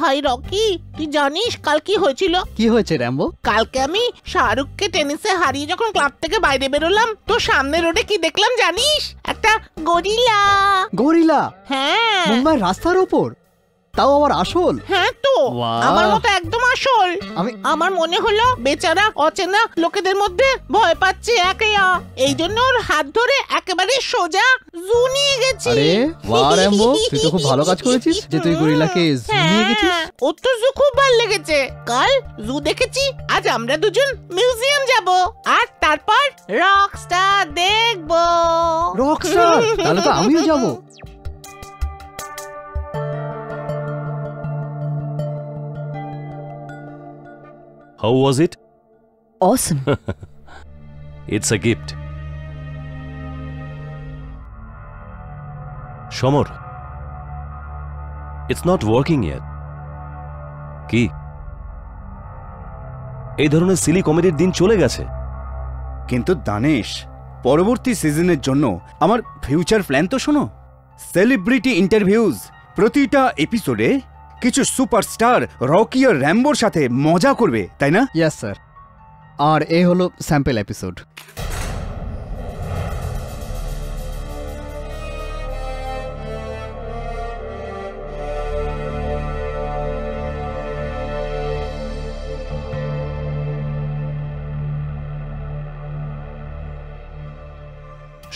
ভাই রকি, তুই জানিস কাল কি হয়েছিল? কি হয়েছে র্যাম্বো? কালকে আমি শাহরুখকে টেনিসে হারিয়ে যখন ক্লাব থেকে বাইরে বেরোলাম, তো সামনে রোডে কি দেখলাম জানিস? একটা গরিলা। গরিলা? হ্যাঁ, মুম্বাইয়ের রাস্তার উপর, তাও আবার আসল? হ্যাঁ তো, বাহ! আমার মতো একদম আসল। আমার মনে হলো বেচারা অচেনা লোকেদের মধ্যে ভয় পাচ্ছে একলা, এই জন্য ওর হাত ধরে একেবারে সোজা জু নিয়ে গেছি। আরে বাহ র্যাম্বো, তুই তো খুব ভালো কাজ করেছিস যে তুই গরিলাকে জু নিয়ে গেছিস। ওর তো জু খুব ভালো লেগেছে। কাল জু দেখেছি, আজ আমরা দুজন মিউজিয়াম যাব, আর তারপর রকস্টার দেখবো। রকস্টার? তাহলে তো আমিও যাব। How was it? Awesome. It's a gift. Shamor, it's not working yet. কি? এই ধরনের সিলি কমেডির দিন চলে গেছে। কিন্তু দানেশ, পরবর্তী সিজনের জন্য আমার ফিউচার প্ল্যান তো শোনো। সেলিব্রিটি ইন্টারভিউজ, প্রতিটা এপিসোডে কিছু সুপারস্টার রকি আর র্যাম্বোর সাথে মজা করবে, তাই না? Yes sir. আর এই হলো স্যাম্পল এপিসোড।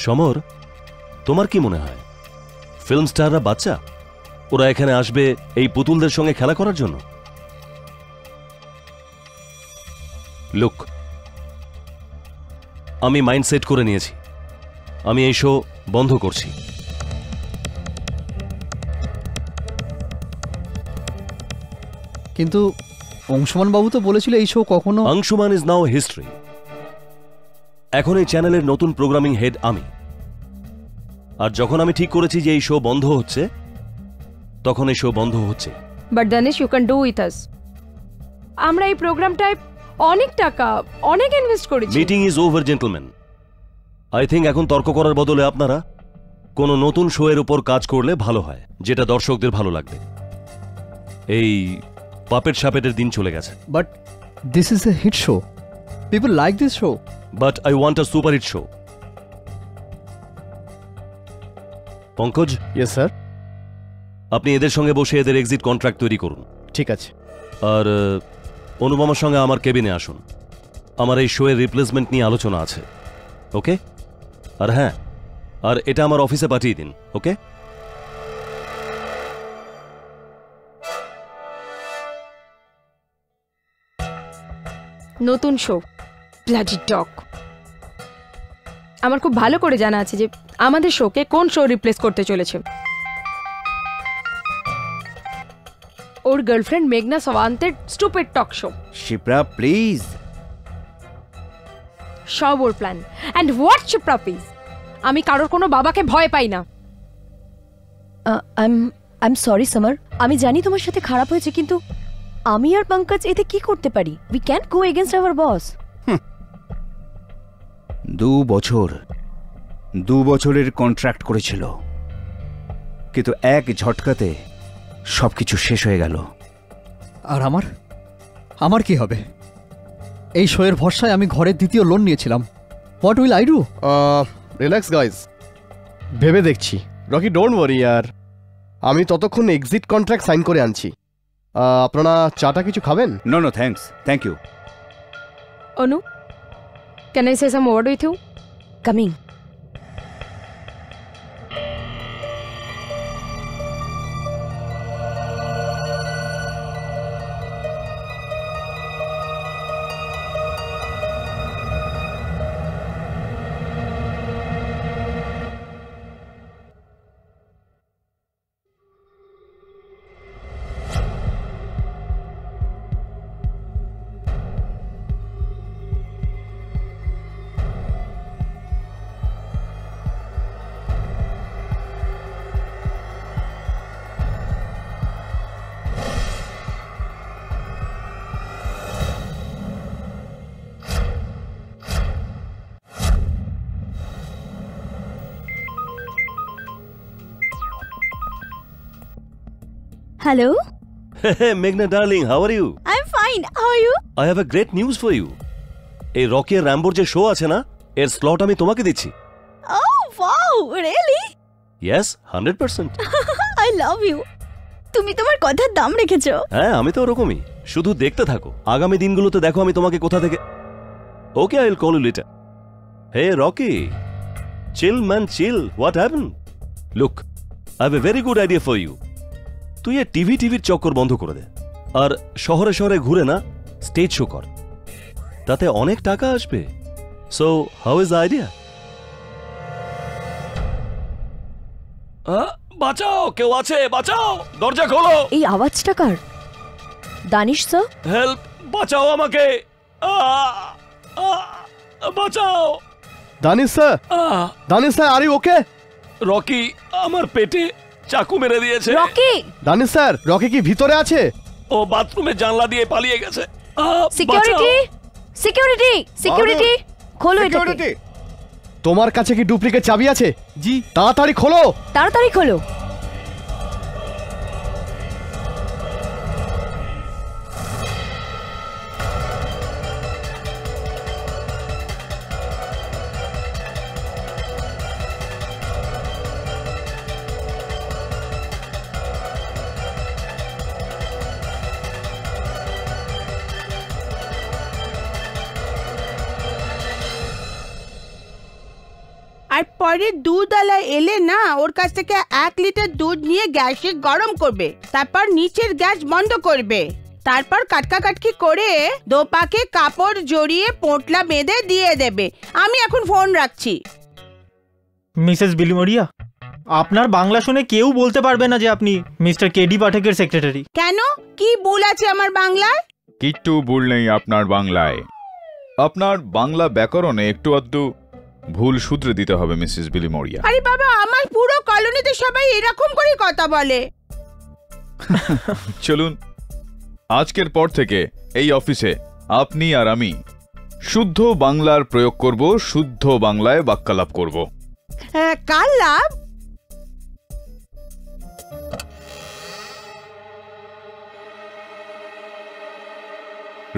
সমর, তোমার কি মনে হয় ফিল্ম স্টাররা বাচ্চা? ওরা এখানে আসবে এই পুতুলদের সঙ্গে খেলা করার জন্য? লুক, আমি মাইন্ড সেট করে নিয়েছি, আমি এই শো বন্ধ করছি। কিন্তু অংশুমান বাবু তো বলেছিল এই শো কখনো। Anshuman is now history. এখন এই চ্যানেলের নতুন প্রোগ্রামিং হেড আমি, আর যখন আমি ঠিক করেছি যে এই শো বন্ধ হচ্ছে, তখন এই শো বন্ধ হচ্ছে। But Danesh, you can do with us. আমরা এই প্রোগ্রামটায় অনেক টাকা, অনেক ইনভেস্ট করেছি। Meeting is over gentleman. I think এখন তর্ক করার বদলে আপনারা কোনো নতুন শো এর উপর কাজ করলে ভালো হয়, যেটা দর্শকদের ভালো লাগবে। এই পাপেট সাপেটের দিন চলে গেছে। But this is a hit show, people like this show. But I want a super hit show. Pankaj. Yes sir. আপনি এদের সঙ্গে বসে এদের এক্সিট কন্ট্রাক্ট তৈরি করুন। ঠিক আছে। আর অনুপমার সঙ্গে আমার কেবিনে আসুন, আমার এই শো এর রিপ্লেসমেন্ট নিয়ে আলোচনা আছে। ওকে? আর হ্যাঁ, আর এটা আমার অফিসে পাঠিয়ে দিন। ওকে? নতুন শো ব্লাডি ডগ। আমার খুব ভালো করে জানা আছে যে আমাদের শোকে কোন শো রিপ্লেস করতে চলেছে। ওর গার্লফ্রেন্ড মেঘনা সাওয়ান্তের stupid talk show. Shipra please. সব ওর plan. And what Shipra please, আমি কারোর কোনো বাবাকে ভয় পাই না। আই এম সরি সমর, আমি জানি তোমার সাথে খারাপ হয়েছে, কিন্তু আমি আর পঙ্কজ এতে কি করতে পারি? We can't go against our boss. 2 বছরের কন্ট্রাক্ট করেছিল, কিন্তু এক ঝটকাতে সবকিছু শেষ হয়ে গেল। আর আমার কি হবে? এই শো এর ভরসায় আমি ঘরের দ্বিতীয় লোন নিয়েছিলাম। What will I do? Relax guys, ভেবে দেখছি। রকি ডোন্ট ওয়ারি ইয়ার, আমি ততক্ষণ এক্সিট কন্ট্রাক্ট সাইন করে আনছি। আপনারা চাটা কিছু খাবেন? No no thanks, thank you. Anu, can I say some word with you? Coming. Hello. Hey, Meghna darling, how are you? I'm fine. How are you? I have a great news for you. এই Rocky আর র্যাম্বোর যে show আছে না, এর slot আমি তোমাকে দিচ্ছি। Oh, wow. Really? Yes, 100%. I love you. তুমি তোমার কথার দাম রেখেছো। হ্যাঁ, আমি তো ওরকমই। শুধু দেখতে থাকো। আগামী দিনগুলোতে দেখো আমি তোমাকে কোথা থেকে। Okay, I'll call you later. Hey, Rocky. Chill, man, chill. What happened? Look, I have a very good idea for you. তুই এই টিভির চক্কর বন্ধ করে দে। আর শহরে শহরে ঘুরে না স্টেজ শো কর। তাতে অনেক টাকা আসবে। So, how is the idea? বাঁচাও, কেউ আছে, বাঁচাও, দরজা খোলো। এই আওয়াজটা কার? দানিশ স্যার? হেল্প, বাঁচাও আমাকে, বাঁচাও। Danish sir, Danish sir, are you okay? Rocky আমার পেটে চাকু মেরে দিয়েছে। রকি! দানিশ স্যার, রকি কি ভিতরে আছে? ও বাথরুমে জানলা দিয়ে পালিয়ে গেছে। সিকিউরিটি! সিকিউরিটি! সিকিউরিটি! খোলো এটাকে। তোমার কাছে কি ডুপ্লিকেট চাবি আছে? জি। তাড়াতাড়ি খোলো। তাড়াতাড়ি খোলো। আর পরে দুধওয়ালা এলে না, ওর কাছ থেকে 1 লিটার দুধ নিয়ে গ্যাসে গরম করবে, তারপর নিচের গ্যাস বন্ধ করবে, তারপর কাটকাকাটকি করে দোপাকে কাপড় জড়িয়ে পোঁটলা বেঁধে দিয়ে দেবে। আমি এখন ফোন রাখছি। মিসেস বিলিমোরিয়া, আপনার বাংলা শুনে কেউ বলতে পারবে না যে আপনি মিস্টার কেডি পাঠকের সেক্রেটারি। কেন, কি ভুল আছে আমার বাংলায়? কিচ্ছু ভুল নেই আপনার বাংলায়। আপনার বাংলা ব্যাকরণে একটু আধটু ভুল শুধরে দিতে হবে মিসেস বিলিমোরিয়া। আরে বাবা, আমার পুরো কলোনিতে সবাই এরকম করে কথা বলে। চলুন, আজকের পর থেকে এই অফিসে আপনি আর আমি শুদ্ধ বাংলার প্রয়োগ করব, শুদ্ধ বাংলায় বাক্যালাপ করব। কার লাভ?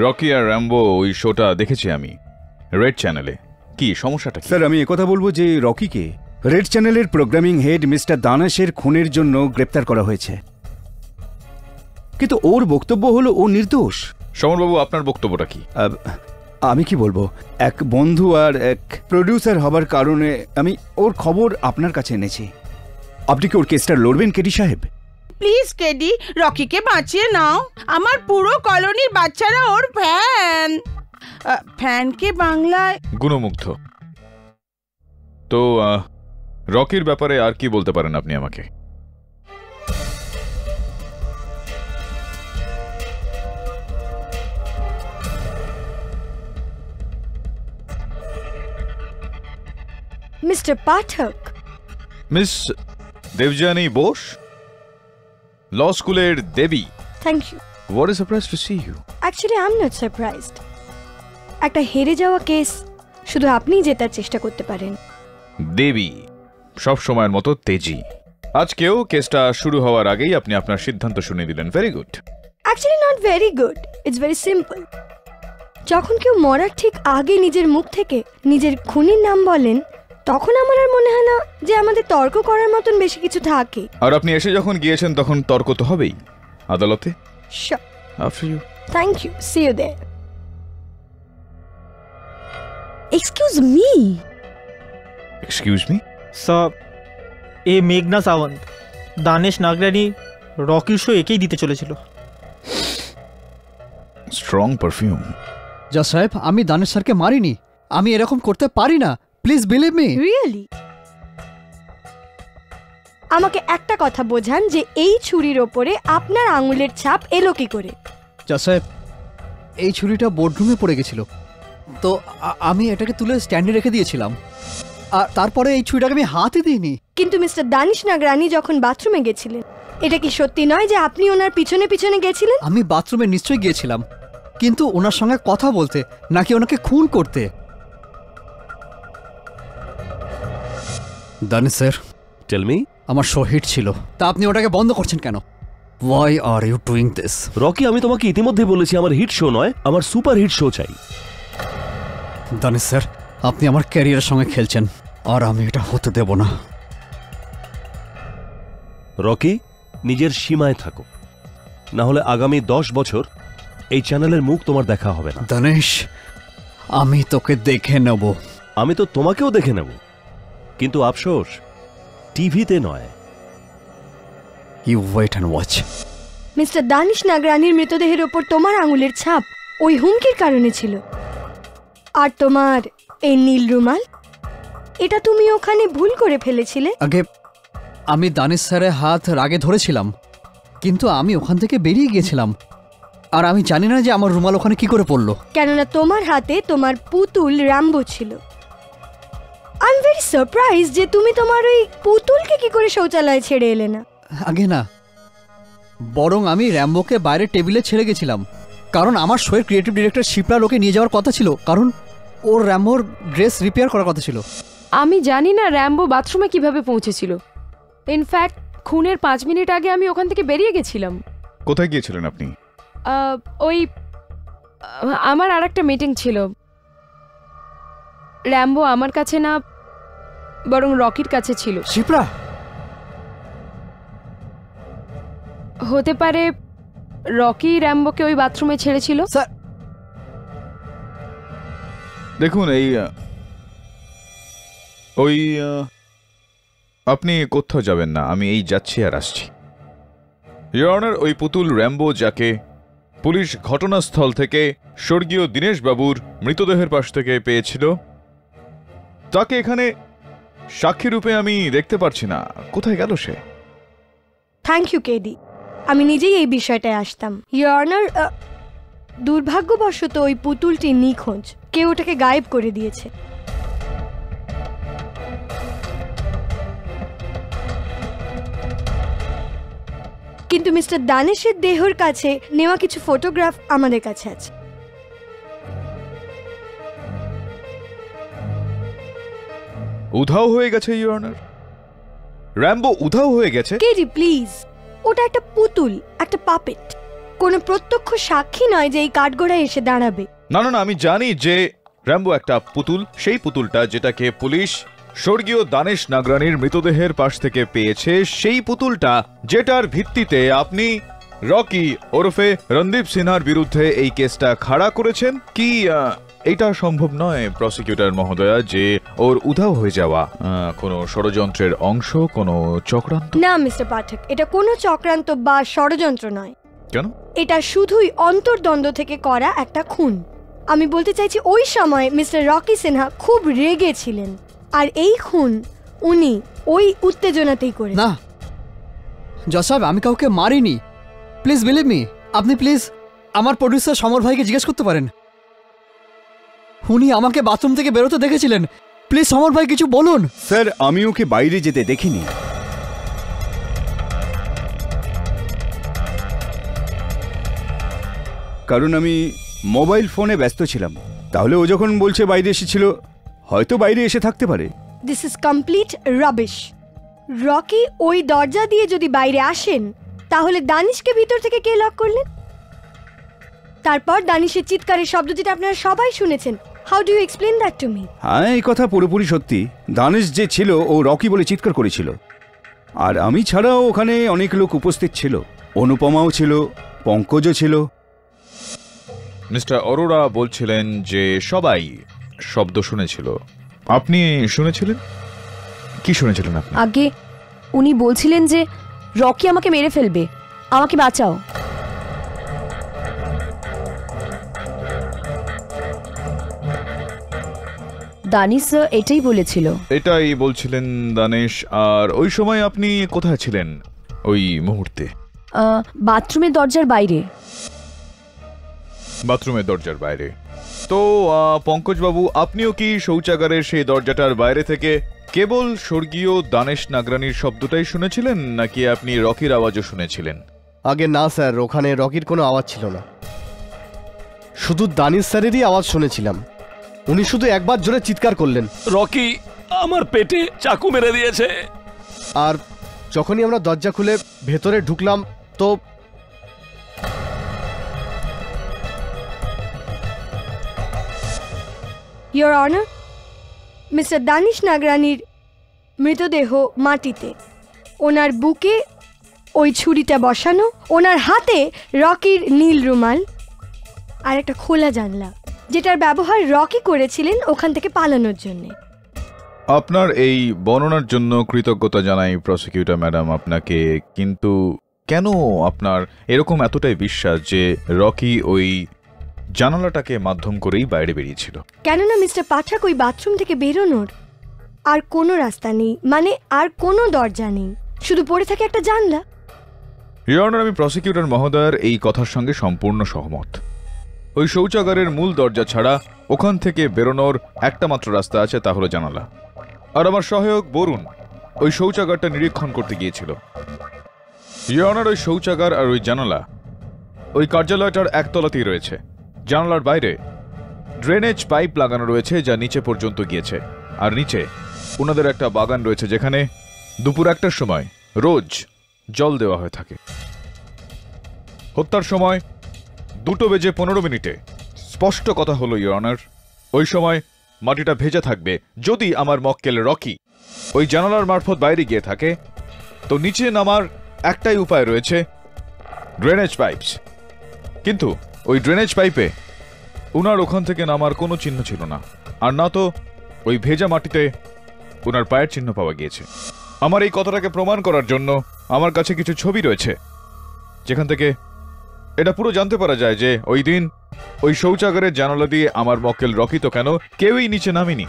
রকি আর র্যাম্বো ওই শোটা দেখেছি আমি রেড চ্যানেলে। কি সমস্যাটা? স্যার, আমি একথা বলবো যে রকিকে রেড চ্যানেলের প্রোগ্রামিং হেড মিস্টার দানেশের খুনের জন্য গ্রেপ্তার করা হয়েছে, কিন্তু ওর বক্তব্য হলো ও নির্দোষ। সমরবাবু, আপনার বক্তব্যটা কি? আমি কি বলবো, এক বন্ধু আর এক প্রডিউসার হবার কারণে আমি ওর খবর আপনার কাছে এনেছি। আপনি কি ওর কেসটা লড়বেন কেডি সাহেব? প্লিজ কেডি, রকিকে বাঁচিয়ে নাও। আমার পুরো কলোনির বাচ্চারা ওর ফ্যান। ফ্যানকে বাংলায় গুণমুগ্ধ। তো রকির ব্যাপারে আর কি বলতে পারেন আপনি আমাকে? Mister Pathak. Miss Debjani Bose, law স্কুলের দেবী। Thank you. What a surprise to see you. Actually I am not surprised. একটা হেরে যাওয়া কেস শুধু আপনিই জেতার চেষ্টা করতে পারেন। দেবী সব সময়ের মতো তেজি। আজকেও কেসটা শুরু হওয়ার আগেই আপনি আপনার সিদ্ধান্ত শুনে দিলেন। Very good. Actually not very good, it's very simple. যখন কেউ মরার ঠিক আগে নিজের মুখ থেকে নিজের খুনির নাম বলেন, তখন আমার আর মনে হয় না যে আমাদের তর্ক করার মতন বেশি কিছু থাকে। আর আপনি এসে যখন গিয়েছেন তখন তর্ক তো হবেই আদালতে। Sure. After you. Thank you. See you there. Excuse me. Excuse me? Sir, এ মেঘনা সাওয়ন্ত, দানেশ নাগরানি রকির শো একেই দিতে চলেছিল। Strong perfume. যা সাহেব, আমি দানেশ স্যারকে মারিনি। আমি এরকম করতে পারি না। Please believe me. Really? আমাকে একটা কথা বোঝান যে এই ছুরির ওপরে আপনার আঙুলের ছাপ এলো কি করে? যা সাহেব, এই ছুরিটা বোর্ডরুমে পড়ে গেছিল, তো আমি এটাকে তুলে স্ট্যান্ডে রেখে দিয়েছিলাম, আর তারপরে এই ছুরিটাকে আমি হাতই দিইনি। কিন্তু মিস্টার দানিশ নাগরানি যখন বাথরুমে গেছিলেন, এটা কি সত্যি নয় যে আপনি ওনার পিছনে পিছনে গেছিলেন? আমি বাথরুমে নিশ্চয়ই গিয়েছিলাম, কিন্তু ওনার সঙ্গে কথা বলতে, নাকি ওনাকে খুন করতে। Danish sir, tell me. আমার শো হিট ছিল, তা আপনি ওটাকে বন্ধ করছেন কেন? Why are you doing this? Rocky, আমি তোমাকে ইতিমধ্যে বলেছি আমার হিট শো নয়, আমার সুপার হিট শো চাই। দানেশ স্যার, আপনি আমার ক্যারিয়ারের সঙ্গে খেলছেন, আর আমি এটা হতে দেব না। রকি, নিজের সীমায় থাকো, না হলে আগামী 10 বছর এই চ্যানেলের মুখ তোমার দেখা হবে না। দানেশ, আমি তোকে দেখে নেব। আমি তো তোমাকেও দেখে নেব, কিন্তু আফসোস টিভিতে নয়। You wait and watch. Mister Danish নাগরানির মৃতদেহের ওপর তোমার আঙুলের ছাপ ওই হুমকির কারণে ছিল। আর তোমার এই নীল রুমাল, এটা তুমি ওখানে ভুল করে ফেলেছিলে। আগে আমি দানিশ স্যারের হাত রাগে ধরেছিলাম, কিন্তু আমি ওখান থেকে বেরিয়ে গিয়েছিলাম, আর আমি জানি না যে আমার রুমাল ওখানে কি করে পড়লো। কেননা তোমার হাতে তোমার পুতুল র্যাম্বো ছিল। আই এম ভেরি সারপ্রাইজ যে তুমি তোমার ওই পুতুলকে কি করে শৌচালয়ে ছেড়ে এলে না। আগে না, বরং আমি র্যাম্বোকে বাইরে টেবিলে ছেড়ে গেছিলাম, কারণ আমার শোয়ের ক্রিয়েটিভ ডিরেক্টর শিপ্রা লোকে নিয়ে যাওয়ার কথা ছিল, কারণ ওর র্যাম্বোর ড্রেস রিপেয়ার করার কথা ছিল। আমি জানি না র্যাম্বো বাথরুমে কিভাবে পৌঁছেছিল। ইনফ্যাক্ট খুনের 5 মিনিট আগে আমি ওখান থেকে বেরিয়ে গেছিলাম। কোথায় গিয়েছিলেন আপনি? ওই আমার আরেকটা মিটিং ছিল। র্যাম্বো আমার কাছে না, বরং রকির কাছে ছিল। শিপ্রা, হতে পারে রকি র্যাম্বোকে ওই বাথরুমে ছেড়েছিল। স্যার দেখুন, আপনি কোথাও যাবেন না, আমি এই যাচ্ছি আর আসছি। ইওর অনার, ওই পুতুল র্যাম্বো যাকে পুলিশ ঘটনাস্থল থেকে স্বর্গীয় দীনেশ বাবুর মৃতদেহের পাশ থেকে পেয়েছিল, তাকে এখানে সাক্ষী রূপে আমি দেখতে পারছি না। কোথায় গেল সে? থ্যাংক ইউ কেডি, আমি নিজেই এই বিষয়টায় আসতাম। ইওর অনার, দুর্ভাগ্যবশত ওই পুতুলটি নিখোঁজ, কেউ ওটাকে গায়েব করে দিয়েছে। কিন্তু মিস্টার দানেশের দেহের কাছে নেওয়া কিছু ফটোগ্রাফ আমাদের কাছে আছে। উধাও হয়ে গেছে ইওর অনার, র্যাম্বো উধাও হয়ে গেছে। কেডি প্লিজ, ওটা একটা পুতুল, একটা পাপেট, কোনো প্রত্যক্ষ সাক্ষী নয় যে এই কাঠগড়ায় এসে দাঁড়াবে। না না না, আমি জানি যে র্যাম্বো একটা পুতুল, সেই পুতুলটা যেটাকে পুলিশ স্বর্গীয় দানেশ নাগরানির মৃতদেহের পাশ থেকে পেয়েছে, সেই পুতুলটা যেটার ভিত্তিতে আপনি রকি ওরফে রণদীপ সিনহার বিরুদ্ধে এই কেসটা খাড়া করেছেন। কি এটা সম্ভব নয় প্রসিকিউটর মহোদয়া যে ওর উধাও হয়ে যাওয়া কোনো ষড়যন্ত্রের অংশ, কোনো চক্রান্ত? না মিস্টার পাঠক, এটা কোনো চক্রান্ত বা ষড়যন্ত্র নয়। কেন? এটা শুধুই অন্তর্দ্বন্দ্ব থেকে করা একটা খুন। আমি বলতে চাইছি ওই সময় মিস্টার রকি সিনহা খুব রেগে ছিলেন, আর এই খুন উনি ওই উত্তেজনাতেই করে। না জজ সাহেব, আমি কাউকে মারিনি, প্লিজ বিলিভ মি। আপনি প্লিজ আমার প্রডিউসার সমর ভাইকে জিজ্ঞেস করতে পারেন, উনি আমাকে বাথরুম থেকে বেরোতে দেখেছিলেন। প্লিজ সমর ভাই কিছু বলুন। স্যার, আমি ওকে বাইরে যেতে দেখিনি। কারণ আমি মোবাইল ফোনে ব্যস্ত ছিলাম। তাহলে ও যখন বলছে বাইরে এসেছিল, হয়তো বাইরে এসে থাকতে পারে। This is complete rubbish. Rocky ওই দরজা দিয়ে যদি বাইরে আসেন, তাহলে দানিশকে ভিতর থেকে কে লক করলেন? তারপর দানিশের চিৎকারের শব্দ যেটা আপনারা সবাই শুনেছেন, how do you explain that to me? হ্যাঁ, এই কথা পুরোপুরি সত্যি। দানেশ যে ছিল, ও রকি বলে চিৎকার করেছিল। আর আমি ছাড়াও ওখানে অনেক লোক উপস্থিত ছিল, অনুপমাও ছিল, পঙ্কজও ছিল। মিস্টার অরোরা বলছিলেন যে সবাই শব্দ শুনেছিল। আপনি শুনেছিলেন? কি শুনেছিলেন আপনি? আগে উনি বলছিলেন যে রকি আমাকে মেরে ফেলবে, আমাকে বাঁচাও। দানিশ এটাই বলেছিল। এটাই বলছিলেন দানেশ। আর ওই সময় আপনি কোথায় ছিলেন ওই মুহূর্তে? বাথরুমের দরজার বাইরে। বাথরুমের দরজার বাইরে। তো পঙ্কজবাবু, আপনিও কি শৌচাগারের সেই দরজাটার বাইরে থেকে কেবল স্বর্গীয় দানেশ নাগরানির শব্দটাই শুনেছিলেন, নাকি আপনি রকির আওয়াজও শুনেছিলেন? আগে না স্যার, ওখানে রকির কোনো আওয়াজ ছিল না, শুধু দানিশ স্যারেরই আওয়াজ শুনেছিলাম। উনি শুধু একবার জোরে চিৎকার করলেন, রকি আমার পেটে চাকু মেরে দিয়েছে। আর যখনই আমরা দরজা খুলে ভেতরে ঢুকলাম, তো ইয়োর অনার, মিস্টার দানিশ নাগরানির মৃতদেহ মাটিতে, ওনার বুকে ওই ছুরিটা বসানো, ওনার হাতে রকির নীল রুমাল আর একটা খোলা জানলা, যেটার ব্যবহার রকি করেছিলেন ওখান থেকে পালানোর জন্যে। আপনার এই বর্ণনার জন্য কৃতজ্ঞতা জানাই প্রসিকিউটর ম্যাডাম আপনাকে, কিন্তু কেন আপনার এরকম এতটাই বিশ্বাস যে রকি ওই জানালাটাকে মাধ্যম করেই বাইরে বেরিয়েছিল? কেননা মিস্টার পাঠক ওই বাথরুম থেকে বেরোনোর আর কোনো রাস্তা নেই, মানে আর কোনো দরজা নেই, শুধু পড়ে থাকে একটা জানলা। ইয়োর অনার, আমি প্রসিকিউটর মহোদয়ের এই কথার সঙ্গে সম্পূর্ণ সহমত। ওই শৌচাগারের মূল দরজা ছাড়া ওখান থেকে বেরোনোর একটা মাত্র রাস্তা আছে, তা হলো জানালা। আর আমার সহায়ক বরুণ ওই শৌচাগারটা নিরীক্ষণ করতে গিয়েছিল। ইয়োর অনার, ওই শৌচাগার আর ওই জানালা ওই কার্যালয়টার একতলাতেই রয়েছে। জানালার বাইরে ড্রেনেজ পাইপ লাগানো রয়েছে যা নিচে পর্যন্ত গিয়েছে, আর নিচে ওনাদের একটা বাগান রয়েছে যেখানে দুপুর 1টার সময় রোজ জল দেওয়া হয়ে থাকে। হত্যার সময় 2:15 স্পষ্ট কথা হলো ইয়োর অনার, ওই সময় মাটিটা ভেজা থাকবে। যদি আমার মক্কেল রকি ওই জানালার মারফত বাইরে গিয়ে থাকে, তো নিচে নামার একটাই উপায় রয়েছে, ড্রেনেজ পাইপস। কিন্তু ওই ড্রেনেজ পাইপে উনার ওখান থেকে নামার কোনো চিহ্ন ছিল না, আর না তো ওই ভেজা মাটিতে ওনার পায়ের চিহ্ন পাওয়া গিয়েছে। আমার এই কথাটাকে প্রমাণ করার জন্য আমার কাছে কিছু ছবি রয়েছে, যেখান থেকে এটা পুরো জানতে পারা যায় যে ওই দিন ওই শৌচাগারের জানালা দিয়ে আমার মক্কেল রকি তো কেন কেউই নিচে নামেনি।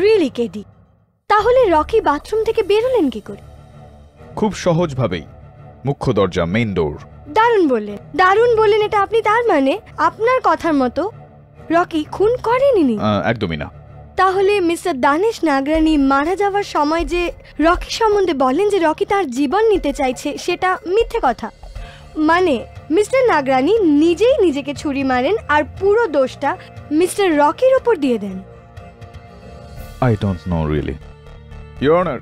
রিয়েলি কেডি, তাহলে রকি বাথরুম থেকে বেরোলেন কি করে? খুব সহজভাবেই, মুখ্য দরজা, মেইন ডোর। দারুণ বললেন এটা আপনি। তার মানে আপনার কথার মতো রকি খুন করেনি? একদমই না। তাহলে মিস্টার দানেশ নাগরানি মারা যাওয়ার সময় যে রকি সম্বন্ধে বলেন যে রকি তার জীবন নিতে চাইছে, সেটা মিথ্যে কথা। মানে মিস্টার নাগরানি নিজেই নিজেকে ছুরি মারেন আর পুরো দোষটা মিস্টার রকির উপর দিয়ে দেন। I don't know really. Your Honor,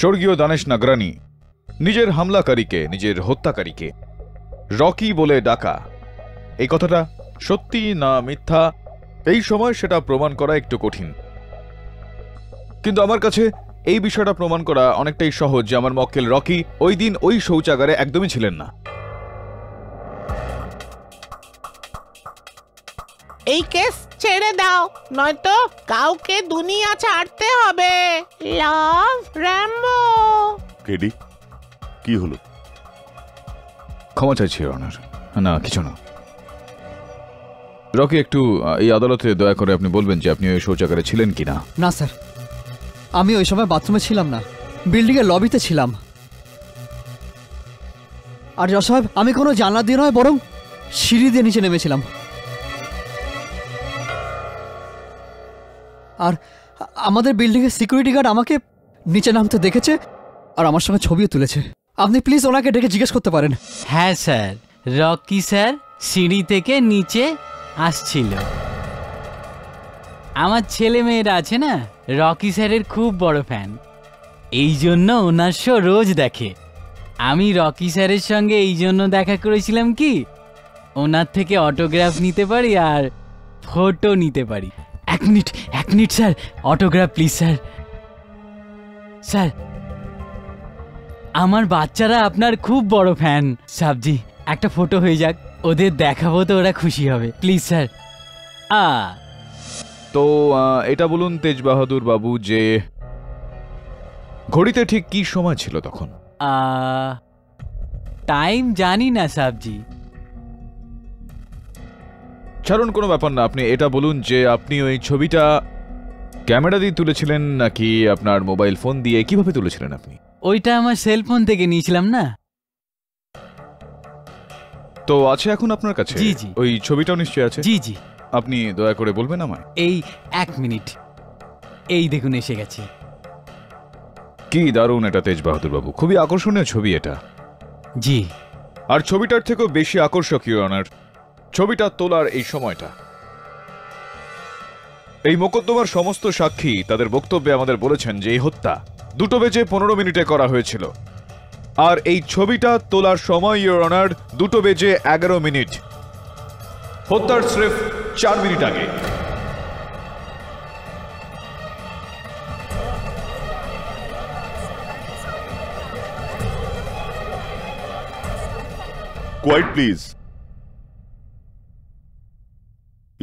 স্বর্গীয় দানেশ নাগরানি নিজের হামলাকারীকে, নিজের হত্যাকারীকে রকি বলে ডাকা, এই কথাটা সত্যি না মিথ্যা এই সময় সেটা প্রমাণ করা একটু কঠিন। কিন্তু আমার কাছে এই বিষয়টা প্রমাণ করা অনেকটাই সহজ যে আমার মক্কেল রকি ওই দিন ওই শৌচাগারে একদমই ছিলেন না। এই কেস ছেড়ে দাও, নয়তো কাউকে দুনিয়া ছাড়তে হবে। লাভ, র্যাম্বো। কেডি, কি হলো? ক্ষমা চাইছি ইওর অনার। না, কিছু না। রকি, একটু এই আদালতে দয়া করে আপনি বলবেন যে আপনি ওই শৌচাগারে ছিলেন কিনা? না স্যার, আমি ওই সময় বাথরুমে ছিলাম না, বিল্ডিং এর লবিতে ছিলাম। আর জজ সাহেব, আমি কোনো জানলা দিয়ে নয়, বরং সিঁড়ি দিয়ে নিচে নেমেছিলাম। আর আমাদের বিল্ডিং এর সিকিউরিটি গার্ড আমাকে নিচে নামতে দেখেছে আর আমার সঙ্গে ছবিও তুলেছে। আপনি প্লিজ ওনাকে ডেকে জিজ্ঞেস করতে পারেন। হ্যাঁ স্যার, রকি স্যার সিঁড়ি থেকে নিচে আসছিল। আমার ছেলে মেয়েরা আছে না, রকি স্যারের খুব বড় ফ্যান, এই জন্য ওনার শো রোজ দেখে। আমি রকি স্যারের সঙ্গে এই জন্য দেখা করেছিলাম কি, ওনার থেকে অটোগ্রাফ নিতে পারি আর ফটো নিতে পারি। এক minute sir, autograph please sir. Sir, আমার বাচ্চারা আপনার খুব বড় ফ্যান। সাবজি, একটা ফটো হয়ে যাক, ওদের দেখাবো তো ওরা খুশি হবে, প্লিজ স্যার। তো এটা বলুন তেজ বাহাদুর বাবু যে ঘড়িতে ঠিক কি সময় ছিল তখন? টাইম জানি না সাবজি। ছাড়ুন, কোনো ব্যাপার না। আপনি এটা বলুন যে আপনি ওই ছবিটা ক্যামেরা দিয়ে তুলেছিলেন নাকি আপনার মোবাইল ফোন দিয়ে, কিভাবে তুলেছিলেন আপনি? ওইটা আমার সেলফোন থেকে নিয়েছিলাম না। তো আছে এখন আপনার কাছে? জি জি। ওই ছবিটাও নিশ্চয়ই আছে? জি জি। আপনি দয়া করে বলবেন আমায়? এই এক মিনিট, এই দেখুন এসে গেছে। কি দারুণ এটা তেজ বাহাদুর বাবু, খুবই আকর্ষণীয় ছবি এটা। জি। আর ছবিটার থেকেও বেশি আকর্ষণীয় অনার ছবিটা তোলার এই সময়টা। এই মোকদ্দমার সমস্ত সাক্ষী তাদের বক্তব্যে আমাদের বলেছেন যে এই হত্যা 2:15 করা হয়েছিল, আর এই ছবিটা তোলার সময় ইওর অনার 2:11 হত্যার স্রেফ 4 মিনিট আগে। Quiet, please.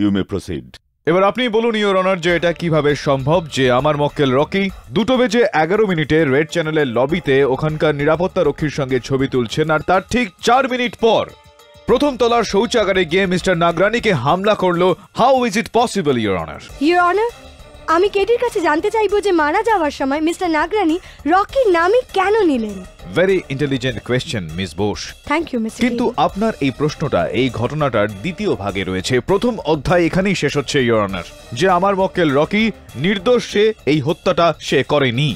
You may proceed. এবার আপনি বলুন ইওর অনার যে এটা কিভাবে সম্ভব যে আমার মক্কেল রকি 2:11 রেড চ্যানেলের লবিতে ওখানকার নিরাপত্তা রক্ষীর সঙ্গে ছবি তুলছেন, আর তার ঠিক 4 মিনিট পর প্রথম তলার শৌচাগারে গিয়ে মিস্টার নাগরানিকে হামলা করলো। How is it possible your honour? Your honour, আমি কেটির কাছে জানতে চাইবো যে মারা যাওয়ার সময় মিস্টার নাগরানি রকির নামই কেন নিলেন? Very intelligent question miss Bose. Thank you mister. কিন্তু আপনার এই প্রশ্নটা এই ঘটনাটার দ্বিতীয় ভাগে রয়েছে। প্রথম অধ্যায় এখানেই শেষ হচ্ছে ইওর অনার, যে আমার মক্কেল রকি নির্দোষ, সে এই হত্যাটা সে করেনি।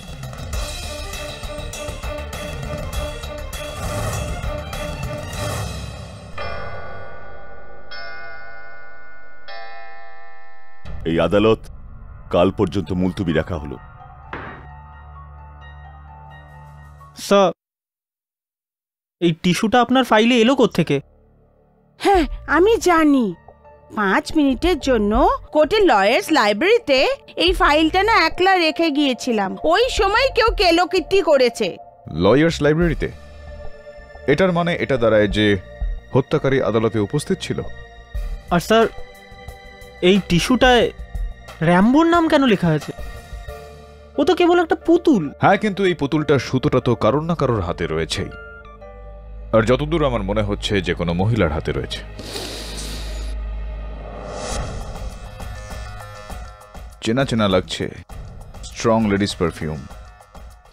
এই আদালত কাল পর্যন্ত মুলতবি রাখা হলো। স্যার, এই টিস্যুটা আপনার ফাইলে এলো কোত্থেকে? হ্যাঁ, আমি জানি। 5 মিনিটের জন্য কোর্টের লয়ার্স লাইব্রেরিতে এই ফাইলটা না একলা রেখে গিয়েছিলাম। ওই সময় কেউ কেলোকিটি করেছে। লয়ার্স লাইব্রেরিতে? এটার মানে এটা দাঁড়ায় যে হত্যাকারী আদালতে উপস্থিত ছিল। আর স্যার, এই টিস্যুটায় র্যাম্বোর নাম কেন লেখা আছে? ও তো কেবল একটা পুতুল। হ্যাঁ, কিন্তু এই পুতুলটার সুতোটা তো কারোর না কারোর হাতে রয়েছেই, আর যতদূর আমার মনে হচ্ছে যে কোনো মহিলার হাতে রয়েছে। চেনা চেনা লাগছে, স্ট্রং লেডিস পারফিউম,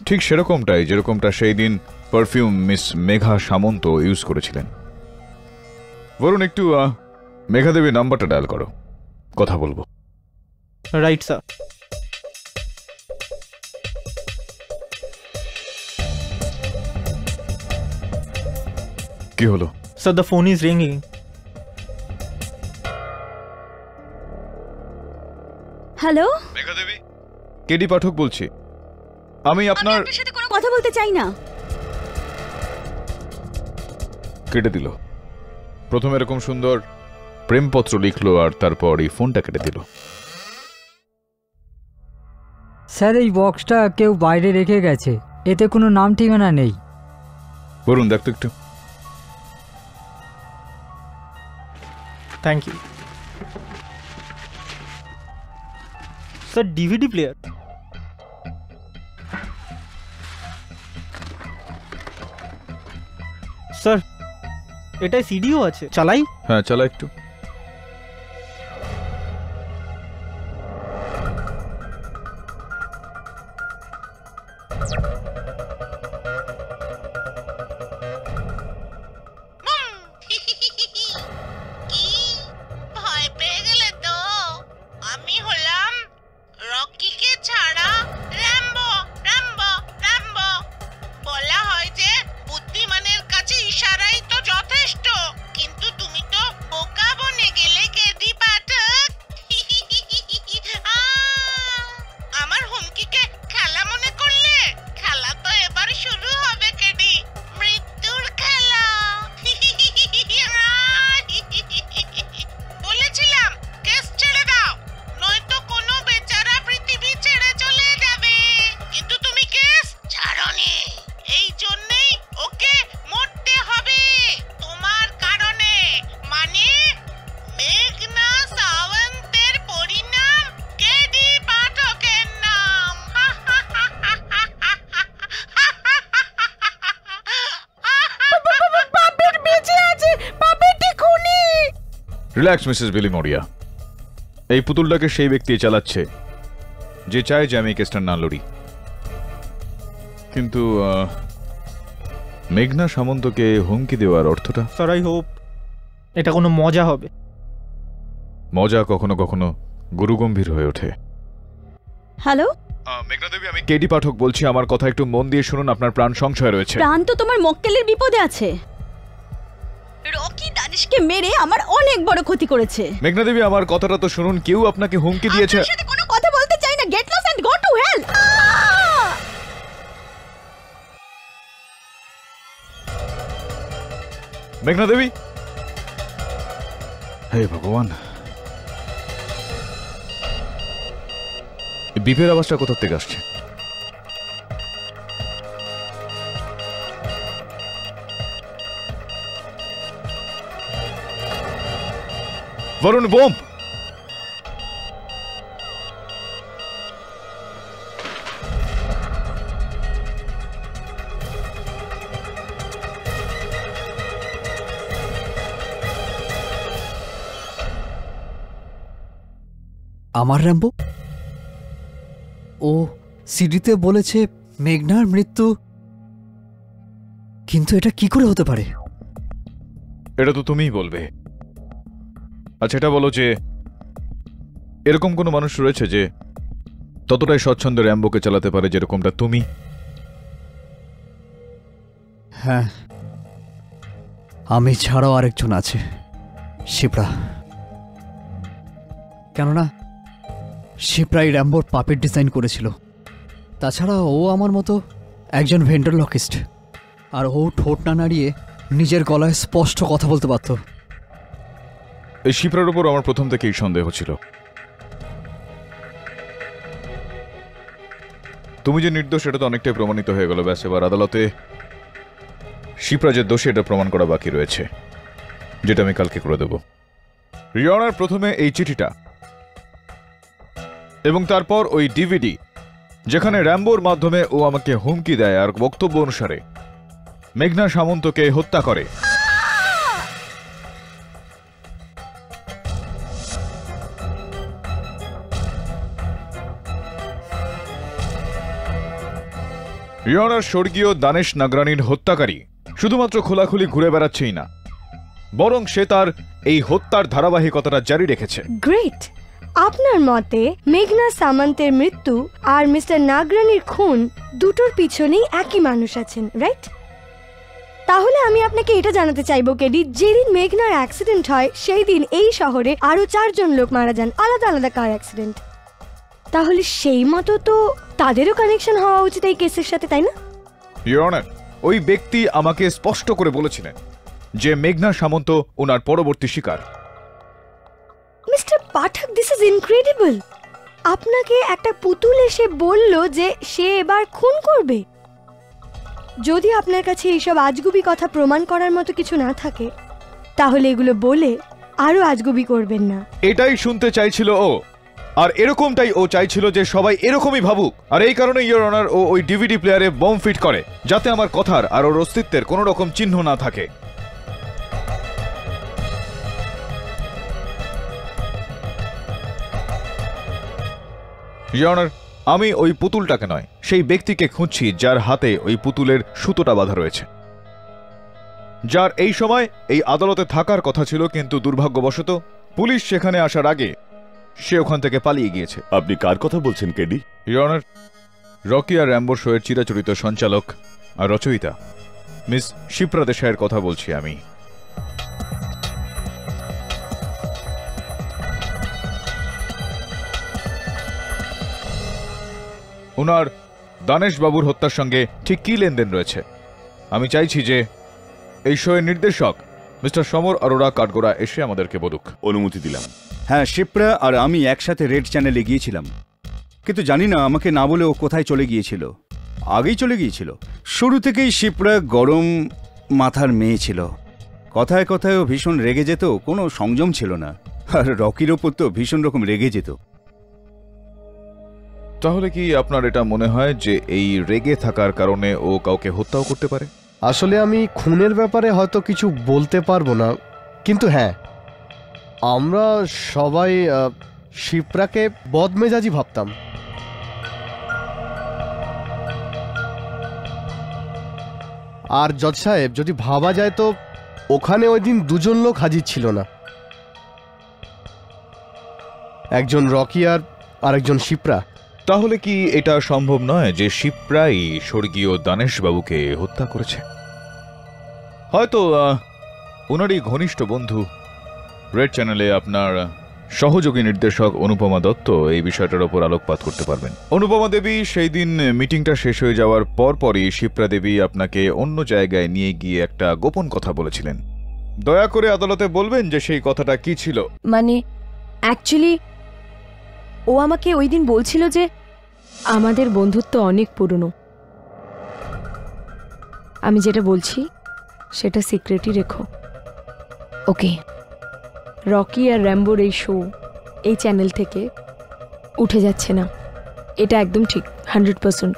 ঠিক সেরকমটাই যেরকমটা সেই দিন পারফিউম মিস মেঘা সামন্ত ইউজ করেছিলেন। বলুন একটু মেঘা দেবী নাম্বারটা ডায়াল করো, কথা বলবো। Right sir. কি হলো? স্যার, দ্য ফোন ইজ রিংিং। হ্যালো, মেঘা দেবী, কেডি পাঠক বলছি। আমি আপনার সাথে কোনো কথা বলতে চাই না। কেটে দিল। প্রথম এরকম সুন্দর প্রেমপত্র লিখলো, আর তারপর এই ফোনটা কেটে দিল। স্যার, এই বক্সটা কেউ বাইরে রেখে গেছে, এতে কোনো নাম ঠিকানা নেই। বলুন দেখতো একটু। Thank you sir. DVD player? Sir, এটায় সিডিও আছে, চালাই? হ্যাঁ, চালা একটু। Relax Mrs Bilimoria. এই পুতুলটাকে সেই ব্যক্তি চালাচ্ছে যে চায় যে আমি কেসটা না লড়ি। কিন্তু মেঘনা সামন্তকে হুমকি দেওয়ার অর্থটা? স্যার, আই হোপ এটা কোনো মজা হবে। মজা কখনো কখনো গুরুগম্ভীর হয়ে ওঠে। হ্যালো মেঘনা দেবী, আমি কেডি পাঠক বলছি। আমার কথা একটু মন দিয়ে শুনুন, আপনার প্রাণ সংশয় রয়েছে। প্রাণ তো তোমার মক্কেলের বিপদে আছে। রকি দানিশকে মেরে আমার অনেক বড় ক্ষতি করেছে। মেঘনা দেবী, আমার কথাটা তো শুনুন। কেউ আপনাকে হুমকি দিয়েছে। আপনার সাথে কোনো কথা বলতে চাই না। Get lost and go to hell. মেঘনা দেবী, হে ভগবান, বিপের আওয়াজটা কোথা থেকে আসছে? বরুণ, বোম! আমার র্যাম্বো? ও সিডিতে বলেছে মেঘনার মৃত্যু, কিন্তু এটা কি করে হতে পারে? এটা তো তুমিই বলবে। আচ্ছা, এটা বলো যে এরকম কোনো মানুষ রয়েছে যে ততটাই স্বচ্ছন্দে র্যাম্বোকে চালাতে পারে যেরকমটা তুমি? হ্যাঁ, আমি ছাড়াও আরেকজন আছে, শিপ্রা। কেননা শিপ্রাই র্যাম্বোর পাপের ডিজাইন করেছিল। তাছাড়া ও আমার মতো একজন ভেন্ডারলকিস্ট, আর ও ঠোঁট না নাড়িয়ে নিজের গলায় স্পষ্ট কথা বলতে পারত। এই শিপ্রার উপর আমার প্রথম থেকেই সন্দেহ ছিল। তুমি যে নির্দোষ এটা তো অনেকটাই প্রমাণিত হয়ে গেল। ব্যাস, এবার আদালতে শিপ্রা যে দোষী এটা প্রমাণ করা বাকি রয়েছে, যেটা আমি কালকে করে দেব। রিয়নার প্রথমে এই চিঠিটা এবং তারপর ওই ডিভিডি যেখানে র্যাম্বোর মাধ্যমে ও আমাকে হুমকি দেয় আর বক্তব্য অনুসারে মেঘনা সামন্তকে হত্যা করে। রিয়নার স্বর্গীয় দানেশ নাগরানির হত্যাকারী শুধুমাত্র খোলাখুলি ঘুরে বেড়াচ্ছেই না, বরং সে তার এই হত্যার ধারাবাহিকতাটা জারি রেখেছে। গ্রেট। আপনার মতে মেঘনা সামন্তের মৃত্যু আর মিস্টার নাগরানির খুন দুটোর পিছনেই একই মানুষ আছেন, রাইট? তাহলে আমি আপনাকে এটা জানাতে চাইবো কেডি, যেদিন মেঘনার অ্যাক্সিডেন্ট হয় সেই দিন এই শহরে আরো 4 জন লোক মারা যান, আলাদা আলাদা কার অ্যাক্সিডেন্ট। তাহলে সেই মতো তো তাদেরও কানেকশন হওয়া উচিত এই কেসের সাথে, তাই না? ইওর অনার, ওই ব্যক্তি আমাকে স্পষ্ট করে বলেছিলেন যে মেঘনা সামন্ত ওনার পরবর্তী শিকার। Mister Pathak, this is incredible. আপনাকে একটা পুতুল এসে বলল যে সে এবার খুন করবে। যদি আপনার কাছে এইসব আজগুবি কথা প্রমাণ করার মতো কিছু না থাকে, তাহলে এগুলো বলে আরো আজগুবি করবেন না। এটাই শুনতে চাইছিল ও, আর এরকমটাই ও চাইছিল যে সবাই এরকমই ভাবুক। আর এই কারণে ইওর অনার ও ওই ডিভিডি প্লেয়ারে বম ফিট করে, যাতে আমার কথার আর ওর অস্তিত্বের কোনো রকম চিহ্ন না থাকে। ইওর অনার, আমি ওই পুতুলটাকে নয়, সেই ব্যক্তিকে খুঁজছি যার হাতে ওই পুতুলের সুতোটা বাঁধা রয়েছে, যার এই সময় এই আদালতে থাকার কথা ছিল, কিন্তু দুর্ভাগ্যবশত পুলিশ সেখানে আসার আগে সে ওখান থেকে পালিয়ে গিয়েছে। আপনি কার কথা বলছেন কেডি? ইওর অনার, রকি আর র্যাম্বো শোয়ের চিরাচরিত সঞ্চালক আর রচয়িতা মিস শিপ্রা দেশাইয়ের কথা বলছি আমি। ওনার দানেশ বাবুর হত্যার সঙ্গে ঠিক কি লেনদেন রয়েছে আমি চাইছি যে এই শোয়ের নির্দেশক মিস্টার সমর অরোরা কাঠগোড়া এসে আমাদেরকে বলুক। অনুমতি দিলাম। হ্যাঁ, শিপ্রা আর আমি একসাথে রেড চ্যানেলে গিয়েছিলাম, কিন্তু জানি না আমাকে না বলে ও কোথায় চলে গিয়েছিল। আগেই চলে গিয়েছিল। শুরু থেকেই শিপ্রা গরম মাথার মেয়ে ছিল। কথায় কথায় ও ভীষণ রেগে যেত, কোনো সংযম ছিল না। আর রকির ওপর তো ভীষণ রকম রেগে যেত। তাহলে কি আপনার এটা মনে হয় যে এই রেগে থাকার কারণে ও কাউকে হত্যাও করতে পারে? আসলে আমি খুনের ব্যাপারে হয়তো কিছু বলতে পারবো না, কিন্তু হ্যাঁ, আমরা সবাই শিপ্রাকে বদমেজাজি ভাবতাম। আর জজ সাহেব, যদি ভাবা যায় তো ওখানে ওই দিন 2 জন লোক হাজির ছিল না, একজন রকি আর আরেকজন শিপ্রা। তাহলে কি এটা সম্ভব নয় যে শিপ্রাই স্বর্গীয় দানেশ বাবুকে হত্যা করেছে? হয়তো ওনারই ঘনিষ্ঠ বন্ধু রেড চ্যানেলে আপনার সহযোগী নির্দেশক অনুপমা দত্ত এই বিষয়টার ওপর আলোকপাত করতে পারবেন। অনুপমা দেবী, সেই দিন মিটিংটা শেষ হয়ে যাওয়ার পরপরই শিপ্রা দেবী আপনাকে অন্য জায়গায় নিয়ে গিয়ে একটা গোপন কথা বলেছিলেন, দয়া করে আদালতে বলবেন যে সেই কথাটা কি ছিল। মানে অ্যাকচুয়ালি ও আমাকে ওই দিন বলছিল যে আমাদের বন্ধুত্ব অনেক পুরনো। আমি যেটা বলছি সেটা সিক্রেটই রেখো। ওকে। রকি আর র্যাম্বোর এই শো এই চ্যানেল থেকে উঠে যাচ্ছে না, এটা একদম ঠিক 100%।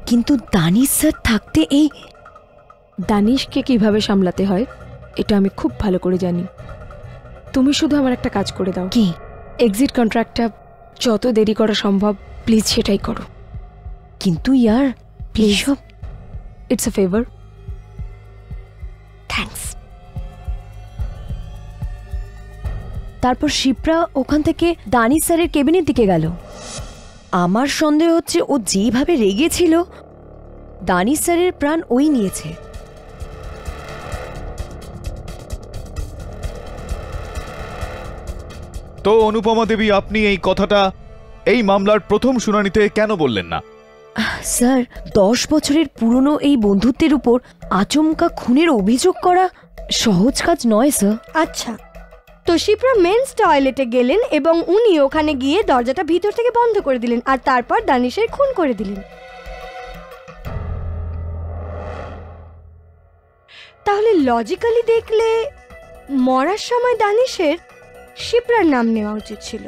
কিন্তু দানিশ স্যার থাকতে এই দানিশকে কিভাবে সামলাতে হয় এটা আমি খুব ভালো করে জানি। তুমি শুধু আমার একটা কাজ করে দাও। কি? এক্সিট কন্ট্রাক্টটা যত দেরি করা সম্ভব প্লিজ সেটাই করো। কিন্তু ইয়ার please, it's a favour. Thanks. তারপর শিপ্রা ওখান থেকে দানিশ স্যারের কেবিনের দিকে গেল। আমার সন্দেহ হচ্ছে ও যেভাবে রেগেছিল দানিশ স্যারের প্রাণ ওই নিয়েছে। তো অনুপমা দেবী, আপনি এই কথাটা এই মামলার প্রথম শুনানিতে কেন বললেন না? স্যার, 10 বছরের পুরনো এই বন্ধুত্বের উপর আচমকা খুনের অভিযোগ করা সহজ কাজ নয় স্যার। আচ্ছা, তো শিপ্রা মেন্স টয়লেটে গেলেন এবং উনি ওখানে গিয়ে দরজাটা ভিতর থেকে বন্ধ করে দিলেন আর তারপর দানিশের খুন করে দিলেন। তাহলে লজিক্যালি দেখলে মরার সময় দানিশের শিপ্রার নাম নেওয়া উচিত ছিল।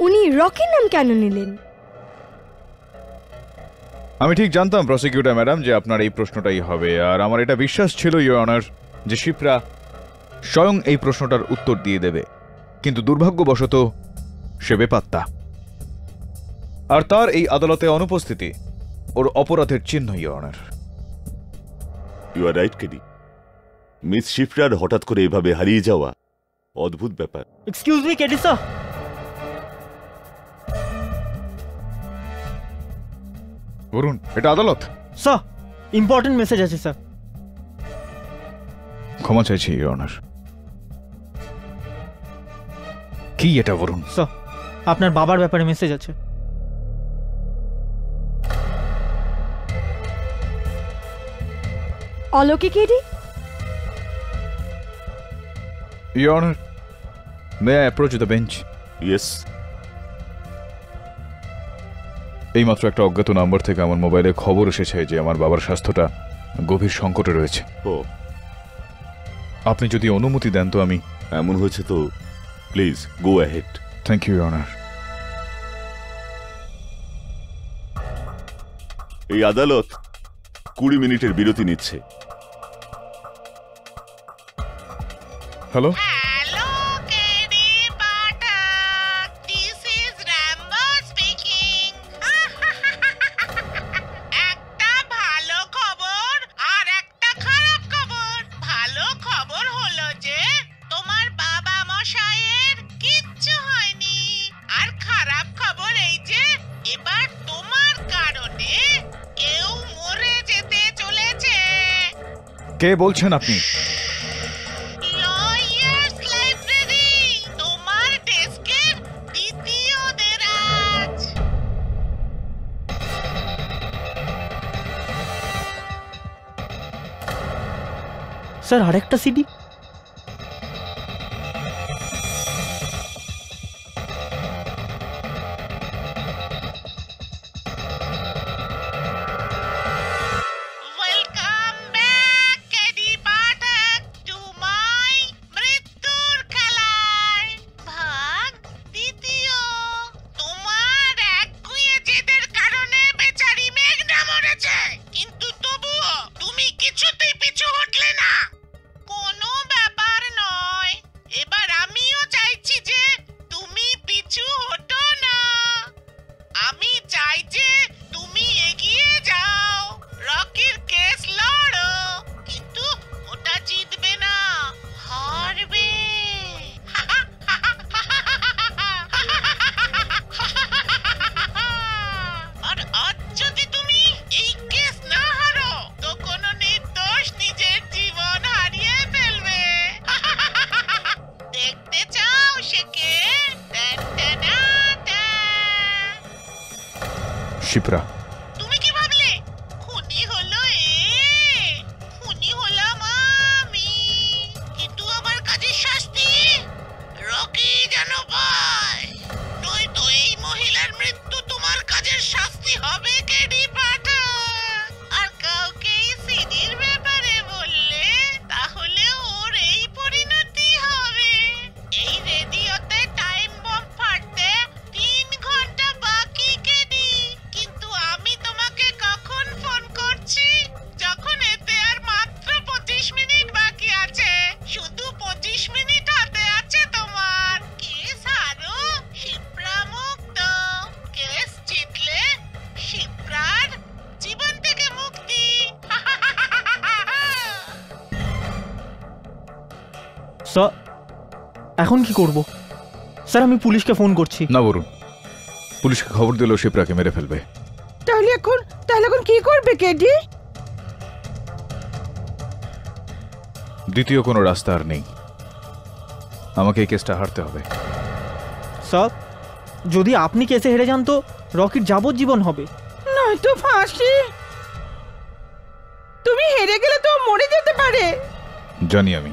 উনি রকির নাম কেন নিলেন? আমি ঠিক জানতাম প্রসিকিউটর ম্যাডাম যে আপনার এই প্রশ্নটাই হবে, আর আমার এটা বিশ্বাস ছিল ইওর অনার যে শিপ্রা স্বয়ং এই প্রশ্নটার উত্তর দিয়ে দেবে, কিন্তু দুর্ভাগ্যবশত সে বেপাত্তা। আর তার এই আদালতে অনুপস্থিতি ওর অপরাধের চিহ্ন your honour. You are right KD. Miss শিপ্রার হঠাৎ করে এভাবে হারিয়ে যাওয়া অদ্ভুত ব্যাপার। Excuse me KD sir. Varun, এটা আদালত। স্যার, ইম্পর্টেন্ট মেসেজ আছে স্যার। ক্ষমা চাইছি ইওর অনার। কি এটা বরুণ? স্যার, আপনার বাবার ব্যাপারে মেসেজ আছে। অলৌকিক এডি। Your Honor, may I approach the bench? Yes. এইমাত্র একটা অজ্ঞাত নাম্বার থেকে আমার মোবাইলে খবর এসেছে যে আমার বাবার স্বাস্থ্যটা গভীর সংকটে রয়েছে। ও, আপনি যদি অনুমতি দেন তো আমি। এমন হয়েছে তো please go ahead. Thank you, your honour. এই আদালত 20 মিনিটের বিরতি নিচ্ছে। হ্যালো, কে বলছেন আপনি? স্যার, আরেকটা সিডি। শিপ্রা, তুমি কি ভাবলে খুনি হলো এ? স্যার এখন কি করব? স্যার আমি পুলিশকে ফোন করছি। না বরুণ, পুলিশকে খবর দিলেও শিপ্রাকে মেরে ফেলবে। তাহলে এখন কি করবে কেডি? দ্বিতীয় কোনো রাস্তা আর নেই, আমাকে এই কেসটা হারতে হবে। স্যার যদি আপনি কেসে হেরে যান তো রকির যাবজ্জীবন হবে। নয়তো ফাঁসি। তুমি হেরে গেলে তো মরে যেতে পারে। জানি আমি,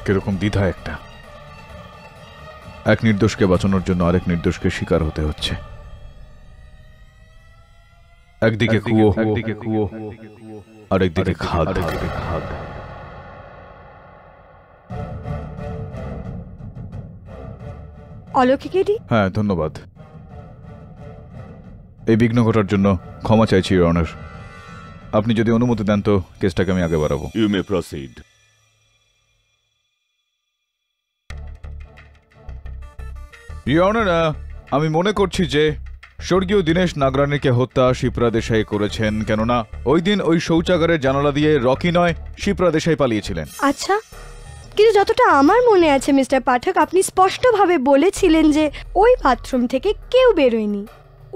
কিরকম দ্বিধা একটা। এক নির্দোষকে বাঁচানোর জন্য আরেক নির্দোষকে শিকার হতে হচ্ছে। একদিকে কুয়ো, আরেকদিকে খাদ। অলৌকিক এডি, হ্যাঁ ধন্যবাদ। এই বিঘ্ন ঘটার জন্য ক্ষমা চাইছি ইওর অনার। আপনি যদি অনুমতি দেন তো কেসটাকে আমি আগে বাড়াবো। You may proceed. Your honour, আমি মনে করছি যে স্বর্গীয় দীনেশ নাগরানিকে হত্যা শিপ্রা দেশাই করেছেন, কেননা ওই দিন ওই শৌচাগারের জানালা দিয়ে রকি নয় শিপ্রা দেশাই পালিয়েছিলেন। আচ্ছা, কিন্তু যতটা আমার মনে আছে মিস্টার পাঠক, আপনি স্পষ্টভাবে বলেছিলেন যে ওই বাথরুম থেকে কেউ বেরোয়নি।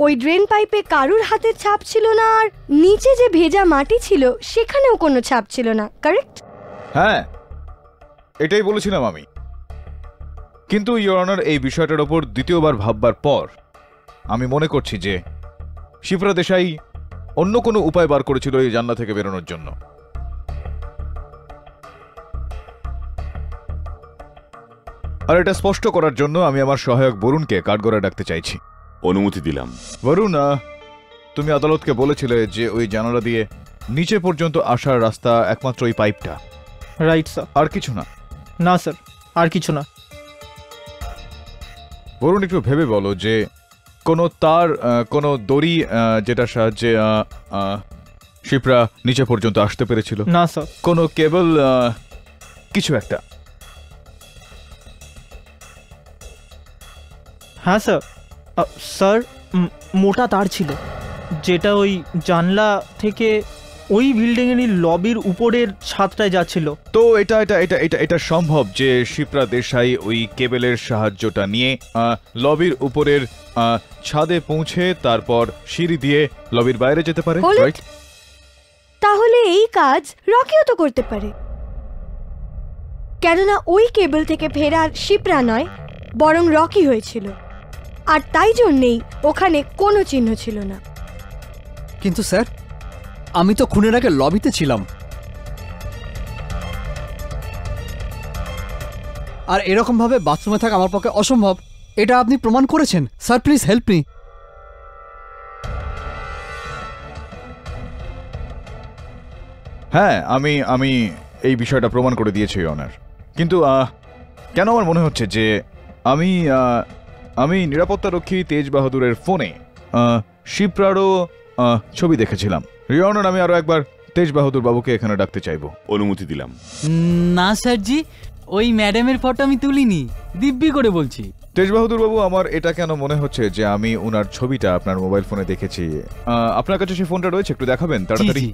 ওই ড্রেন পাইপে কারুর হাতের ছাপ ছিল না, আর নিচে যে ভেজা মাটি ছিল সেখানেও কোনো ছাপ ছিল না, কারেক্ট? হ্যাঁ, এটাই বলেছিলাম আমি। কিন্তু ইওর অনার, এই বিষয়টার ওপর দ্বিতীয়বার ভাববার পর আমি মনে করছি যে শিপ্রা দেশাই অন্য কোনো উপায় বার করেছিল এই জানলা থেকে বেরোনোর জন্য। আর এটা স্পষ্ট করার জন্য আমি আমার সহায়ক বরুণকে কাঠগড়ায় ডাকতে চাইছি। অনুমতি দিলাম। বরুণ, তুমি আদালতকে বলেছিলে যে ওই জানালা দিয়ে নিচে পর্যন্ত আসার রাস্তা একমাত্র ওই পাইপটা। Right sir. আর কিছু না? না স্যার, আর কিছু না। বরুণ, একটু ভেবে বলো যে কোনো তার, কোনো দড়ি যেটার সাহায্যে শিপ্রা নিচে পর্যন্ত আসতে পেরেছিল? না স্যার। কোনো কেবল, কিছু একটা? হ্যাঁ স্যার। স্যার মোটা তার ছিল যেটা ওই জানলা থেকে ওই বিল্ডিংয়েরই লবির উপরের ছাদটায় যাচ্ছিল। তো এটা এটা এটা এটা এটা সম্ভব যে শিপ্রা দেশাই ওই কেবলের সাহায্যটা নিয়ে লবির উপরের ছাদে পৌঁছে তারপর সিঁড়ি দিয়ে লবির বাইরে যেতে পারে, রাইট? তাহলে এই কাজ রকিও তো করতে পারে, কেননা ওই কেবল থেকে ফেরার শিপ্রা নয় বরং রকি হয়েছিল, আর তাই জন্যেই ওখানে কোনো চিহ্ন ছিল না। কিন্তু স্যার, আমি তো খুনের আগে লবিতে ছিলাম, আর এরকম ভাবে বাথরুমে থাকা আমার পক্ষে অসম্ভব। এটা আপনি প্রমাণ করেছেন। Sir please help me. হ্যাঁ, আমি এই বিষয়টা প্রমাণ করে দিয়েছি অনার। কিন্তু কেন আমার মনে হচ্ছে যে আমি নিরাপত্তারক্ষী তেজ বাহাদুরের ফোনে শিপ্রারও ছবি দেখেছিলাম। রিয়নার, আমি আরো একবার তেজ বাহাদুর বাবুকে এখানে ডাকতে চাইবো। অনুমতি দিলাম। না স্যারজি, ওই ম্যাডামের ফটো আমি তুলিনি, দিব্যি করে বলছি। তেজ বাহাদুর বাবু, আমার এটা কেন মনে হচ্ছে যে আমি ওনার ছবিটা আপনার মোবাইল ফোনে দেখেছি। আপনার কাছে সেই ফোনটা রয়েছে? একটু দেখাবেন তাড়াতাড়ি।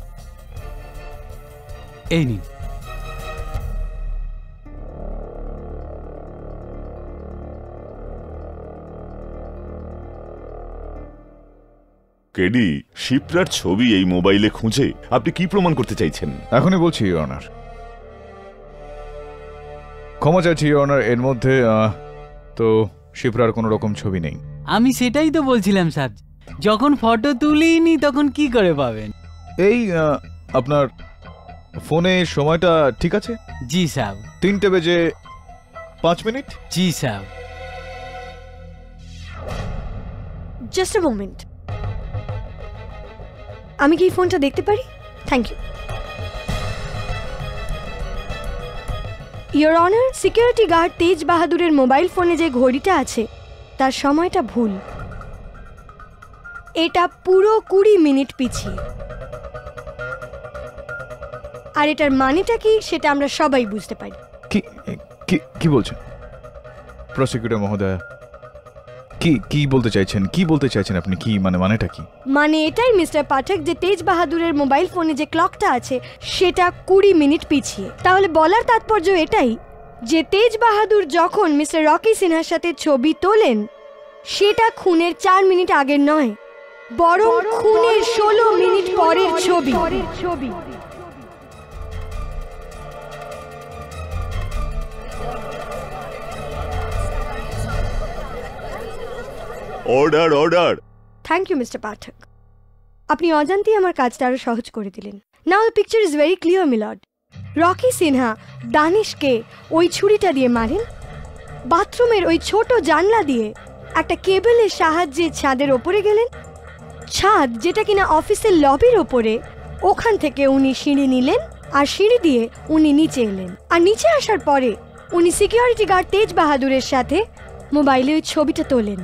এই নিন। কেডি, শিপ্রার ছবি এই মোবাইলে খুঁজে আপনি কি প্রমাণ করতে চাইছেন? এখনই বলছি অনার। ক্ষমা চাইছি অনার, এর মধ্যে তো শিপ্রার কোনো রকম ছবি নেই। আমি সেটাই তো বলছিলাম স্যার, যখন ফটো তুলিনি তখন কি করে পাবেন? এই আপনার ফোনে সময়টা ঠিক আছে? জি স্যার। 3:05। জি স্যার। জাস্ট আ মোমেন্ট, আমি কি ফোনটা দেখতে পারি? Thank you. Your honour, security guard Tej বাহাদুরের মোবাইল ফোনে যে ঘড়িটা আছে তার সময়টা ভুল। এটা পুরো 20 মিনিট পিছিয়ে। আর এটার মানেটা কি সেটা আমরা সবাই বুঝতে পারি। কি কি কি বলছেন প্রসিকিউটর মহোদয়? কি বলতে চাইছেন আপনি? কি মানেটা কি? মানে এটাই মিস্টার পাঠক, যে তেজ বাহাদুরের মোবাইল ফোনে যে ক্লকটা আছে সেটা 20 মিনিট পিছিয়ে। তাহলে বলার তাৎপর্য এটাই যে তেজ বাহাদুর যখন মিস্টার রকি সিনহার সাথে ছবি তোলেন সেটা খুনের 4 মিনিট আগের নয়, বরং খুনের 16 মিনিট পরের ছবি। Order. Thank you mister Pathak, আপনি অজান্তেই আমার কাজটা আরো সহজ করে দিলেন। Now the picture is very clear milord. Rocky Sinha দানিশকে ওই ছুরিটা দিয়ে মারেন, বাথরুমের ওই ছোট জানলা দিয়ে একটা কেবলের সাহায্যে ছাদের ওপরে গেলেন, ছাদ যেটা কিনা অফিসের লবির ওপরে, ওখান থেকে উনি সিঁড়ি নিলেন আর সিঁড়ি দিয়ে উনি নিচে এলেন, আর নিচে আসার পরে উনি সিকিউরিটি গার্ড তেজ বাহাদুরের সাথে মোবাইলে ওই ছবিটা তোলেন।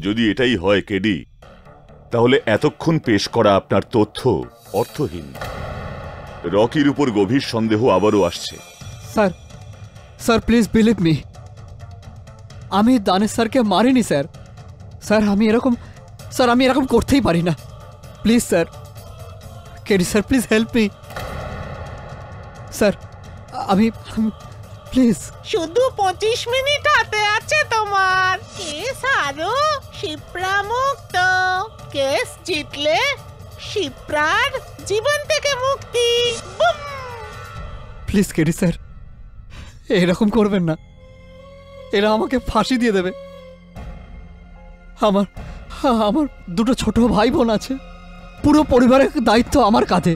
যদি এটাই হয় কেডি, তাহলে এতক্ষণ পেশ করা আপনার তথ্য অর্থহীন। রকির উপর গভীর সন্দেহ আবারও আসছে। স্যার প্লিজ বিলিভ মি, আমি দানেশ স্যারকে মারিনি স্যার। আমি এরকম করতেই পারি না। Please sir, KD sir please help me sir. আমি প্লিজ। শুধু 25 মিনিট হাতে আছে তোমার। কেস আরো শিপ্রা মুক্ত। কেস জিতলে শিপ্রার জীবন থেকে মুক্তি। প্লিজ কেডি স্যার, এরকম করবেন না। এরা আমাকে ফাঁসি দিয়ে দেবে। আমার 2 ছোট ভাই বোন আছে, পুরো পরিবারের দায়িত্ব আমার কাঁধে।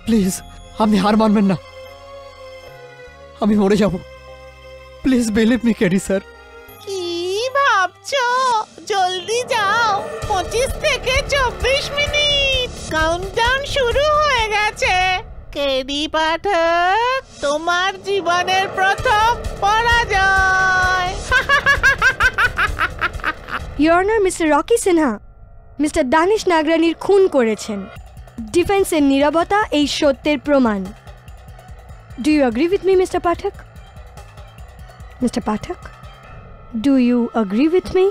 প্লিজ আপনি হার মানবেন না, আমি মরে যাব। Please believe me KD sir. কি ভাবছো? জলদি যাও, 25 থেকে 24 মিনিট কাউন্টডাউন শুরু হয়ে গেছে। কেডি পাঠক, তোমার জীবনের প্রথম পরাজয়। Your honour, mister Rocky Sinha mister Danish নাগরানির খুন করেছেন। ডিফেন্সের নীরবতা এই সত্যের প্রমাণ। Do you agree with me, Mr. Pathak? Mr. Pathak, do you agree with me?